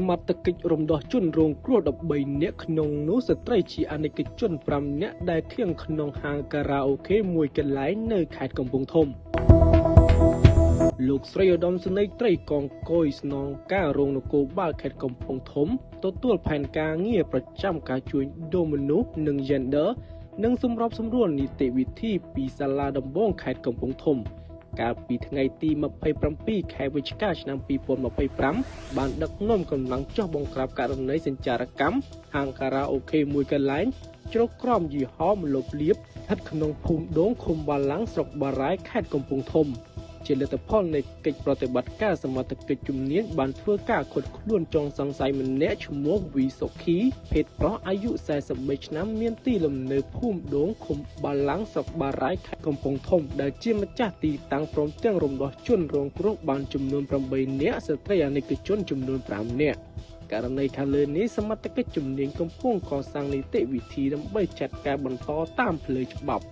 សមត្ថកិច្ចរំដោះជនរងគ្រោះ13នាក់ក្នុងនោះស្ត្រីជាអនិកជន5នាក់ដែលឃាំងក្នុងហាងការ៉ាអូខេមួយកន្លែងនៅខេត្តកំពង់ធំលោកស្រីឧត្តមសេនីយ៍ត្រីកងកុយស្នងការរងនគរបាលខេត្តកំពង់ធំទទួលផែនការងារប្រចាំការជួញដូរមនុស្សនិង Gender និងសម្របសម្រួលនីតិវិធីពីសាលាដំបងខេត្តកំពង់ធំកាលពីថ្ងៃទី27ខែវិច្ឆិកាឆ្នាំ2025បានដឹកនាំកម្លាំងចុះបង្ក្រាបករណីសញ្ចារកម្មហាងការ៉ាអូខេមួយកន្លែងជ្រកក្រោមយីហោម្លប់លៀបស្ថិតក្នុងភូមិដងឃុំបាឡាំងស្រុកបារាយខេត្តកំពង់ធំជាលទ្ធផលនៃកិច្ចប្រតិបត្តិការសមត្ថកិច្ចជំនាញបានធ្វើការឃាត់ខ្លួនចុងសង្ស័យម្នាក់ឈ្មោះវីសុខីភេទប្រុសអាយុ43ឆ្នាំមានទីលំនៅភូមិដងឃុំបាឡាំងស្រុកបារាយខេត្តកំពង់ធំដែលជាម្ចាស់ទីតាំងព្រមទាំងរំដោះជនរងគ្រោះបានចំនួន8នាក់ស្ត្រីអនិកជនចំនួន5នាក់ករណីខាងលើនេះសមត្ថកិច្ចជំនាញកំពុងកសាងនីតិវិធីដើម្បីចាត់ការបន្តតាមផ្លូវច្បាប់